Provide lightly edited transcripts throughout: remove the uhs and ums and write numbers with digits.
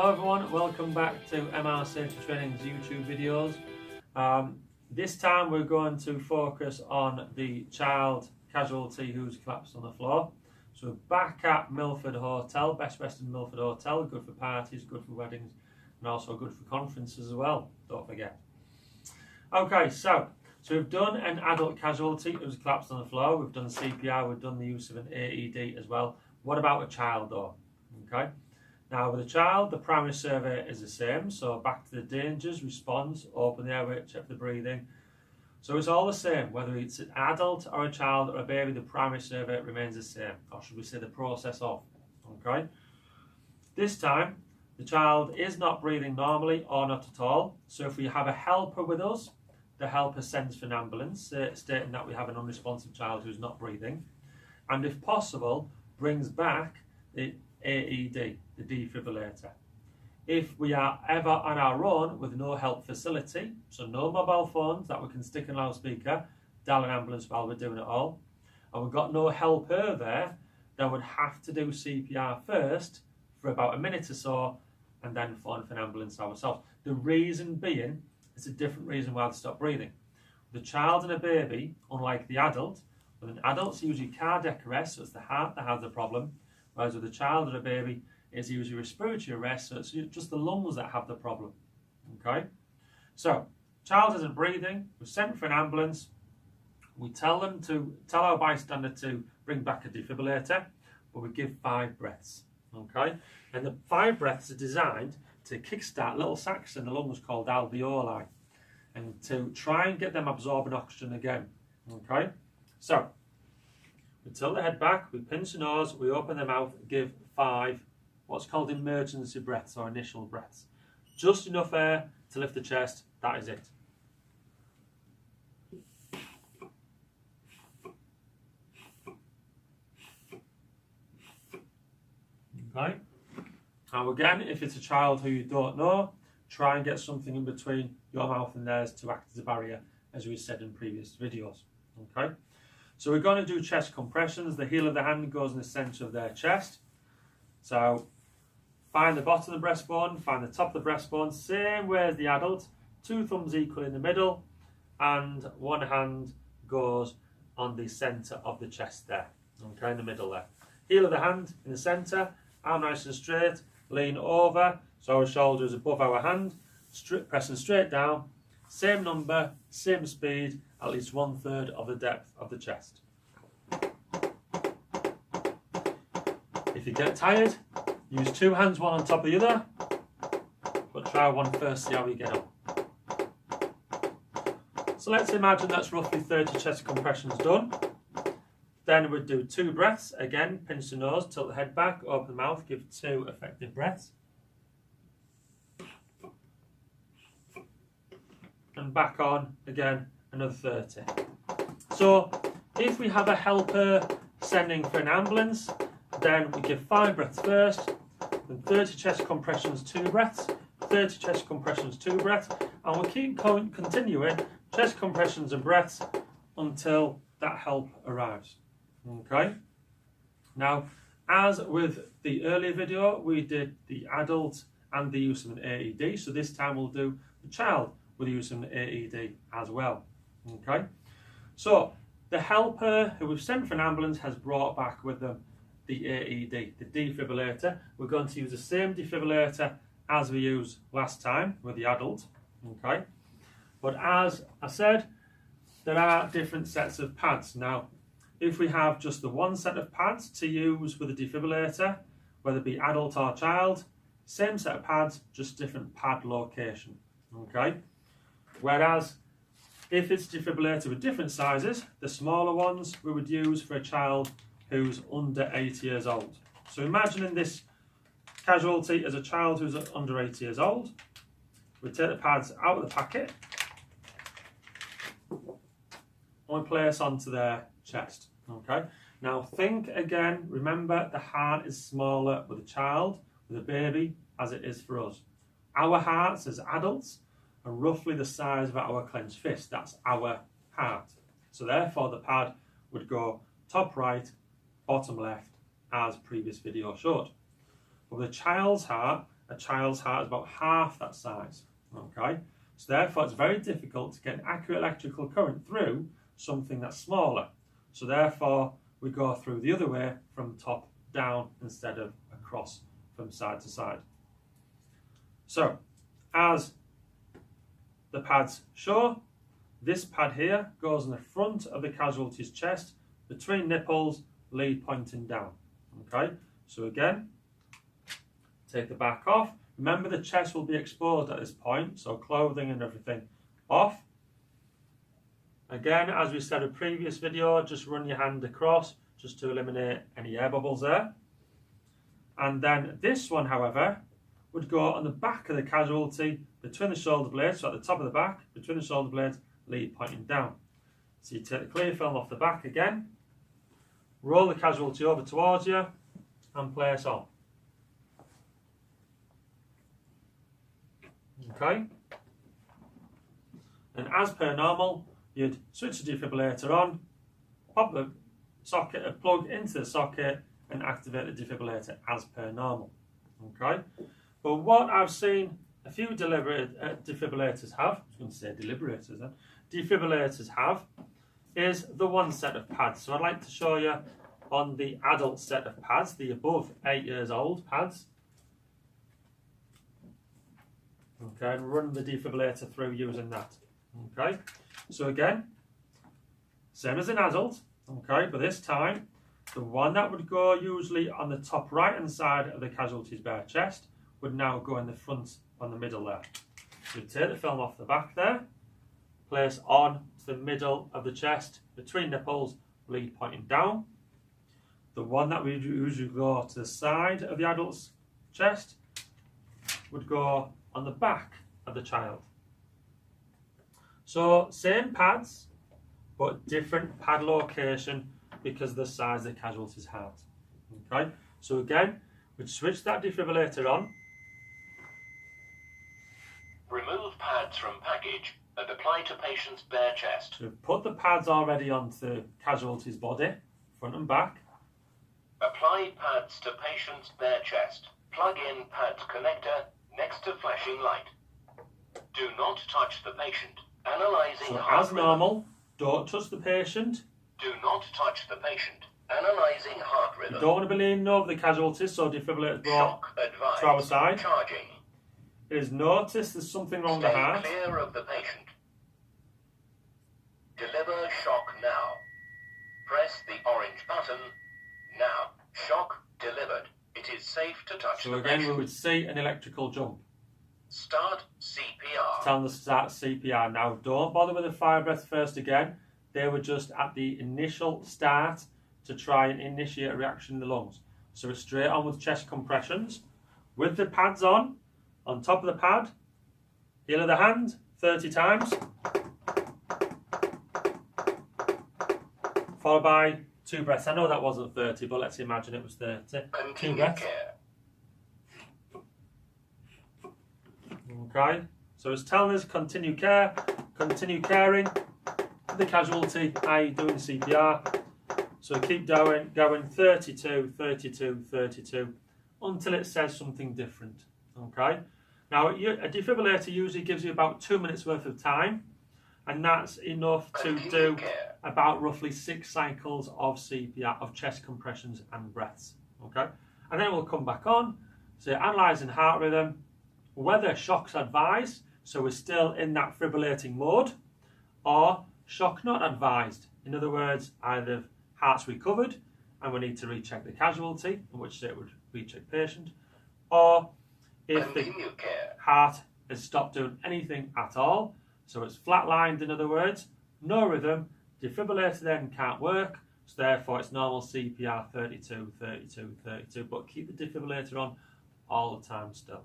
Hello everyone, welcome back to MR Safety Training's YouTube videos. This time we're going to focus on the child casualty who's collapsed on the floor. So we're back at Milford Hotel, Best Western Milford Hotel, good for parties, good for weddings, and also good for conferences as well, don't forget. Okay, so we've done an adult casualty who's collapsed on the floor, we've done CPR, we've done the use of an AED as well. What about a child though? Okay. Now with a child, the primary survey is the same, so back to the dangers, response, open the airway, check the breathing. So it's all the same, whether it's an adult or a child or a baby, the primary survey remains the same, or should we say the process of, okay? This time, the child is not breathing normally or not at all, so if we have a helper with us, the helper sends for an ambulance, stating that we have an unresponsive child who's not breathing, and if possible, brings back the AED, the defibrillator. If we are ever on our own with no help facility, so no mobile phones that we can stick in loudspeaker, dial an ambulance while we're doing it all, and we've got no helper there, then we'd have to do CPR first for about a minute or so, and then phone for an ambulance ourselves. The reason being, it's a different reason why they stop breathing. The child and a baby, unlike the adult, with an adult it's usually cardiac arrest, so it's the heart that has the problem, whereas with a child or a baby, it's usually respiratory arrest, so it's just the lungs that have the problem. Okay? So, child isn't breathing, we've sent for an ambulance, we tell our bystander to bring back a defibrillator, but we give 5 breaths. Okay? And the 5 breaths are designed to kickstart little sacs in the lungs called alveoli, and to try and get them absorbing oxygen again. Okay? So, we tilt the head back, we pinch the nose, we open the mouth, give 5 what's called emergency breaths or initial breaths. Just enough air to lift the chest, that is it. Okay. Now again, if it's a child who you don't know, try and get something in between your mouth and theirs to act as a barrier, as we said in previous videos. Okay. So we're going to do chest compressions. The heel of the hand goes in the centre of their chest. So find the bottom of the breastbone, find the top of the breastbone, same way as the adult, 2 thumbs equal in the middle, and 1 hand goes on the centre of the chest there, okay, in the middle there. Heel of the hand in the centre, arm nice and straight, lean over, so our shoulder is above our hand, pressing straight down, same number, same speed, at least 1/3 of the depth of the chest. If you get tired, use 2 hands, one on top of the other, but try one first, see how you get on. So let's imagine that's roughly 30 chest compressions done. Then we'd do 2 breaths, again, pinch the nose, tilt the head back, open the mouth, give 2 effective breaths. And back on, again, another 30. So if we have a helper sending for an ambulance, then we give 5 breaths first, then 30 chest compressions, 2 breaths, 30 chest compressions, 2 breaths, and we'll keep continuing chest compressions and breaths until that help arrives. Okay? Now, as with the earlier video, we did the adult and the use of an AED, so this time we'll do the child with the use of an AED as well. Okay? So, the helper who we've sent for an ambulance has brought back with them the AED, the defibrillator. We're going to use the same defibrillator as we used last time with the adult. Okay? But as I said, there are different sets of pads. Now, if we have just the 1 set of pads to use with a defibrillator, whether it be adult or child, same set of pads, just different pad location. Okay? Whereas, if it's defibrillator with different sizes, the smaller ones we would use for a child who's under 8 years old. So imagining this casualty as a child who's under 8 years old. We take the pads out of the packet and we place onto their chest. Okay. Now think again, remember the heart is smaller with a child, with a baby, as it is for us. Our hearts as adults are roughly the size of our clenched fist. That's our heart. So therefore the pad would go top right, bottom left, as previous video showed. But with a child's heart, a child's heart is about half that size. Okay, so therefore it's very difficult to get an accurate electrical current through something that's smaller. So therefore we go through the other way, from top down instead of across from side to side. So as the pads show, this pad here goes in the front of the casualty's chest, between nipples, lead pointing down. Okay, so again, take the back off. Remember, the chest will be exposed at this point, so clothing and everything off. Again, as we said in a previous video, just run your hand across just to eliminate any air bubbles there. And then this one, however, would go on the back of the casualty, between the shoulder blades, so at the top of the back, between the shoulder blades, lead pointing down. So you take the clear film off the back again, roll the casualty over towards you, and place on. Okay, and as per normal, you'd switch the defibrillator on, pop the socket, a plug into the socket, and activate the defibrillator as per normal. Okay, but what I've seen a few defibrillators have, I was going to say deliberators then, defibrillators have, is the one set of pads. So I'd like to show you on the adult set of pads, the above 8 years old pads. Okay, and run the defibrillator through using that. Okay, so again, same as an adult, okay, but this time, the one that would go usually on the top right hand side of the casualty's bare chest would now go in the front on the middle there. So take the film off the back there, place on to the middle of the chest, between nipples, lead pointing down. The one that would usually go to the side of the adult's chest would go on the back of the child. So same pads, but different pad location because of the size of the casualty's heart. Okay, so again, we'd switch that defibrillator on. Remove pads from package and apply to patient's bare chest. So we've put the pads already onto the casualty's body, front and back. Apply pads to patient's bare chest. Plug in pads connector next to flashing light. Do not touch the patient. Analyzing so heart as normal, don't touch the patient. Do not touch the patient. Analyzing heart rhythm. You don't want to be leaning over the casualty, so defibrillator brought to our side. Charging. It is noticed there's something wrong with the heart. Stay clear of the patient. Deliver shock now. Press the orange button. Now. Shock delivered. It is safe to touch So the again, patient. we would see an electrical jump. Start CPR. Tell them to start CPR. Now, don't bother with the fire breath first again. They were just at the initial start to try and initiate a reaction in the lungs. So we're straight on with chest compressions. With the pads on top of the pad, heel of the hand, 30 times. Followed by 2 breaths. I know that wasn't 30, but let's imagine it was 30. 2 Continue breaths. care. Okay, so it's telling us continue care, continue caring the casualty, i.e. doing CPR. So keep going 32, 32, 32 until it says something different. Okay, now a defibrillator usually gives you about 2 minutes worth of time, and that's enough to do about roughly 6 cycles of CPR, of chest compressions and breaths. Okay, and then we'll come back on, so analysing heart rhythm, whether shock's advised, so we're still in that fibrillating mode, or shock not advised. In other words, either heart's recovered and we need to recheck the casualty, in which state would recheck patient, or if the heart has stopped doing anything at all, so it's flatlined, in other words, no rhythm, defibrillator then can't work, so therefore it's normal CPR 32, 32, 32, but keep the defibrillator on all the time still.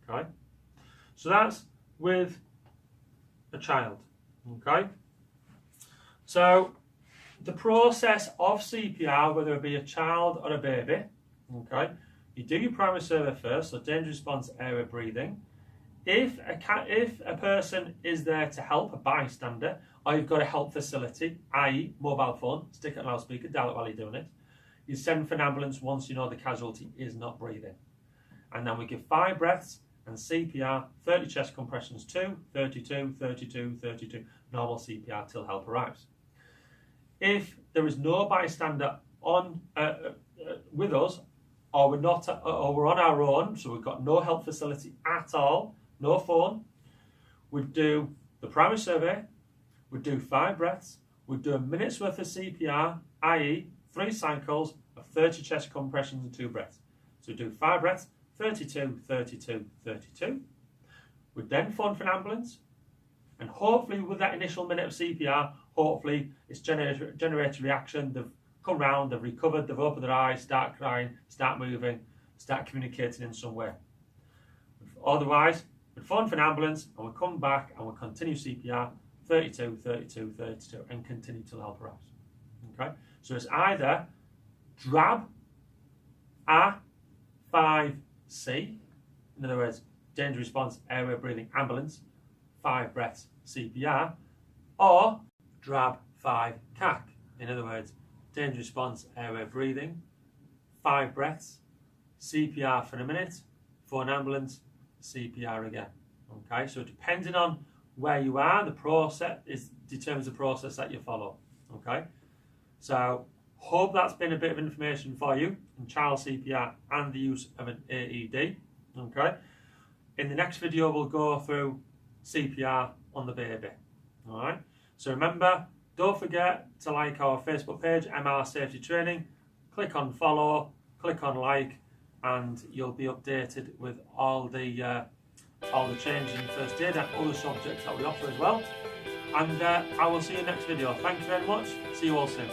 Okay, so that's with a child. Okay, so the process of CPR, whether it be a child or a baby, okay, you do your primary survey first, so danger response, airway, breathing. If a person is there to help, a bystander, or you've got a help facility, i.e. mobile phone, stick it on loudspeaker, dial it while you're doing it, you send for an ambulance once you know the casualty is not breathing. and then we give 5 breaths and CPR, 30 chest compressions, 2, 32, 32, 32, normal CPR till help arrives. If there is no bystander on with us, or we're not, or we're on our own, so we've got no help facility at all, no phone, we'd do the primary survey, we'd do 5 breaths, we'd do a minute's worth of CPR, i.e. 3 cycles of 30 chest compressions and 2 breaths. So we'd do 5 breaths, 32, 32, 32. We'd then phone for an ambulance, and hopefully with that initial minute of CPR, hopefully it's generated reaction, they've come round, they've recovered, they've opened their eyes, start crying, start moving, start communicating in some way. Otherwise, we'd phone for an ambulance and we'll come back and we'll continue CPR, 32, 32, 32, and continue till help arrives. Okay? So it's either DRAB, A5C, in other words, danger response, airway breathing, ambulance, 5 breaths, CPR, or DRAB 5 CAC, in other words, danger response, airway breathing, 5 breaths, CPR for a minute, for an ambulance, CPR again. Okay, so depending on where you are, the process determines the process that you follow. Okay, so hope that's been a bit of information for you in child CPR and the use of an AED. Okay, in the next video we'll go through CPR on the baby. All right, so remember, don't forget to like our Facebook page, MR Safety Training. Click on follow, click on like, and you'll be updated with all the changes in first aid and other subjects that we offer as well. And I will see you next video. Thank you very much. See you all soon.